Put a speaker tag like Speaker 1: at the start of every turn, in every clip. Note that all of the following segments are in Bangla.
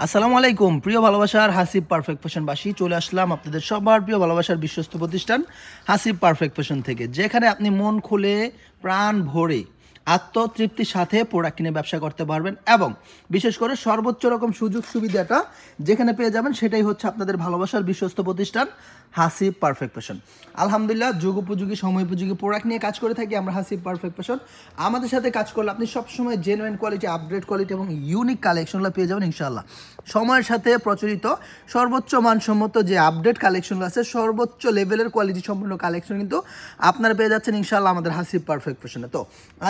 Speaker 1: আসসালামু আলাইকুম প্রিয় ভালোবাসার হাসিব পারফেক্ট ফ্যাশনবাসী, চলে আসলাম আপনাদের সবার প্রিয় ভালোবাসার বিশ্বস্ত প্রতিষ্ঠান হাসিব পারফেক্ট ফ্যাশন থেকে, যেখানে আপনি মন খুলে প্রাণ ভরে আত্মতৃপ্তির সাথে প্রোডাক্ট কিনে ব্যবসা করতে পারবেন এবং বিশেষ করে সর্বোচ্চ রকম সুযোগ সুবিধাটা যেখানে পেয়ে যাবেন সেটাই হচ্ছে আপনাদের ভালোবাসার বিশ্বস্ত প্রতিষ্ঠান হাসিব পারফেক্ট ফ্যাশন। আলহামদুলিল্লাহ, যুগ উপযোগী সময় উপযোগী প্রোডাক্ট নিয়ে কাজ করে থাকি আমরা হাসিব পারফেক্ট ফ্যাশন। আমাদের সাথে কাজ করলে আপনি সবসময় জেনুইন কোয়ালিটি, আপগ্রেড কোয়ালিটি এবং ইউনিক কালেকশনগুলো পেয়ে যাবেন ইনশাআল্লাহ। সময়ের সাথে প্রচলিত সর্বোচ্চ মানসম্মত যে আপডেট কালেকশনগুলো আছে, সর্বোচ্চ লেভেলের কোয়ালিটি সম্পন্ন কালেকশন কিন্তু আপনারা পেয়ে যাচ্ছেন ইনশাআল্লাহ আমাদের হাসিব পারফেক্ট ফ্যাশনে। তো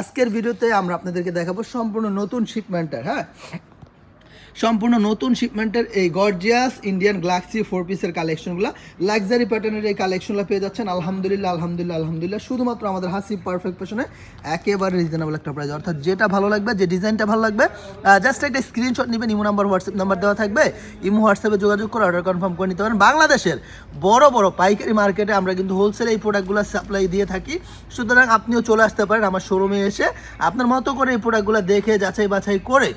Speaker 1: আজকের ভিডিওতে আমরা আপনাদেরকে দেখাবো সম্পূর্ণ নতুন শিপমেন্টের সম্পূর্ণ নতুন শিপমেন্টের এই গর্জিয়াস ইন্ডিয়ান গ্লাক্সি 4 পিসের কালেকশনগুলো, লাক্সারি প্যাটার্নের এই কালেকশনগুলো পেয়ে যাচ্ছেন আলহামদুলিল্লাহ শুধুমাত্র আমাদের হাসিব পারফেক্ট ফ্যাশনে একেবারে রিজনেবল একটা প্রাইস। অর্থাৎ যেটা ভালো লাগবে, যে ডিজাইনটা ভালো লাগবে, জাস্ট একটা স্ক্রিনশট নেবেন, ইমো নাম্বার, হোয়াটসঅ্যাপ নাম্বার দেওয়া থাকবে, ইমো হোয়াটসঅ্যাপে যোগাযোগ করে অর্ডার কনফার্ম করে নিতে পারেন। বাংলাদেশের বড় বড় পাইকারি মার্কেটে আমরা কিন্তু হোলসেলে এই প্রোডাক্টগুলো সাপ্লাই দিয়ে থাকি, সুতরাং আপনিও চলে আসতে পারেন আমার শোরুমে এসে আপনার মতো করে এই প্রোডাক্টগুলো দেখে যাচাই বাছাই করে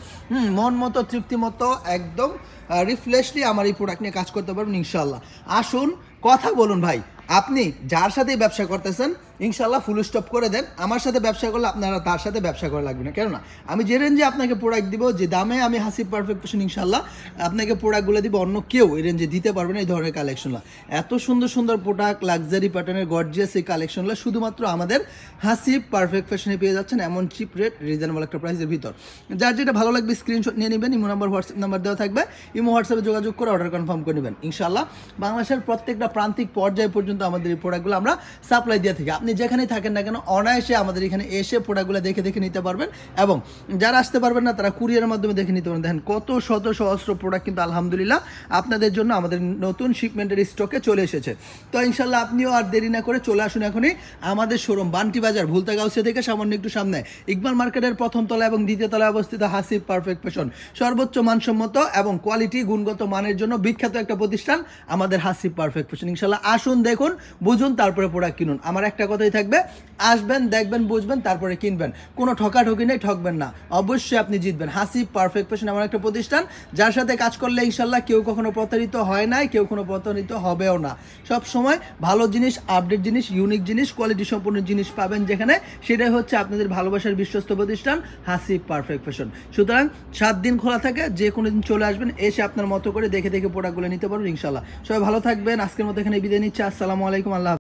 Speaker 1: মন মতো তৃপ্তি মতো একদম রিফ্রেশলি আমার এই প্রোডাক্ট নিয়ে কাজ করতে পারবেন ইনশাল্লাহ। আসুন কথা বলুন ভাই, আপনি যার সাথেই ব্যবসা করতেছেন ইনশাল্লাহ ফুল স্টপ করে দেন। আমার সাথে ব্যবসা করলে আপনারা তার সাথে ব্যবসা করা লাগবে না, কেননা আমি যে রেঞ্জে আপনাকে প্রোডাক্ট দিব, যে দামে আমি হাসিব পারফেক্ট ফ্যাশন ইনশাল্লাহ আপনাকে প্রোডাক্টগুলো দিব, অন্য কেউ এই রেঞ্জে দিতে পারবে না। এই ধরনের কালেকশনগুলো, এত সুন্দর সুন্দর প্রোডাক্ট, লাক্সারি প্যাটার্নের গর্জিয়াস এই কালেকশনগুলো শুধুমাত্র আমাদের হাসিব পারফেক্ট ফ্যাশনে পেয়ে যাচ্ছেন এমন চিপ রেট, রিজনেবল একটা প্রাইসের ভিতর। যার যেটা ভালো লাগবে স্ক্রিনশট নিয়ে নেবেন, ইমো নাম্বার, হোয়াটসঅ্যাপ নাম্বার দেওয়া থাকবে, ইমো হোয়াটসঅ্যাপে যোগাযোগ করে অর্ডার কনফার্ম করে নেবেন ইনশাল্লাহ। বাংলাদেশের প্রত্যেকটা প্রান্তিক পর্যায় পর্যন্ত আমাদের এই প্রোডাক্টগুলো আমরা সাপ্লাই দিয়ে থাকি। আপনি যেখানেই থাকেন না কেন অনায়াসে আমাদের এখানে এসে প্রোডাক্টগুলো দেখে নিতে পারবেন, এবং যারা আসতে পারবেন না তারা কুরিয়ারের মাধ্যমে দেখে নিতে পারবেন। দেখেন কত শত সহস্র প্রোডাক্ট কিন্তু আলহামদুলিল্লাহ আপনাদের জন্য আমাদের নতুন শিপমেন্টের স্টকে চলে এসেছে। তো ইনশাল্লাহ আপনিও আর দেরি না করে চলে আসুন এখনই আমাদের শোরুম, বান্টি বাজার ভুলতা গাউসিয়া থেকে সামান্য একটু সামনে ইকবাল মার্কেটের প্রথম তলা এবং দ্বিতীয় তলায় অবস্থিত হাসিব পারফেক্ট ফ্যাশন। সর্বোচ্চ মানসম্মত এবং কোয়ালিটি গুণগত মানের জন্য বিখ্যাত একটা প্রতিষ্ঠান আমাদের হাসিব পারফেক্ট ফ্যাশন। ইনশাল্লাহ আসুন, দেখুন, বুঝুন, তারপরে প্রোডাক্ট কিনুন। আমার একটা কথাই থাকবে, আসবেন, দেখবেন, বুঝবেন, তারপরে কিনবেন। কোনো ঠকাঠকি নেই, ঠকবেন না, অবশ্যই আপনি জিতবেন। হাসিব পারফেক্ট ফ্যাশন এমন একটা প্রতিষ্ঠান যার সাথে কাজ করলে ইনশাল্লাহ কেউ কখনো প্রতারিত হয় নাই, কেউ কোনো প্রতারিত হবেও না। সব সময় ভালো জিনিস, আপডেট জিনিস, ইউনিক জিনিস, কোয়ালিটি সম্পূর্ণ জিনিস পাবেন যেখানে, সেটাই হচ্ছে আপনাদের ভালোবাসার বিশ্বস্ত প্রতিষ্ঠান হাসিব পারফেক্ট ফ্যাশন। সুতরাং 7 দিন খোলা থাকে, যে কোনো দিন চলে আসবেন, এসে আপনার মতো করে দেখে প্রোডাক্টগুলো নিতে পারবেন ইনশাল্লাহ। সবাই ভালো থাকবেন, আজকের মতো এখানে বিদায় নিচ্ছি। আসসালামু আলাইকুম, আল্লাহ।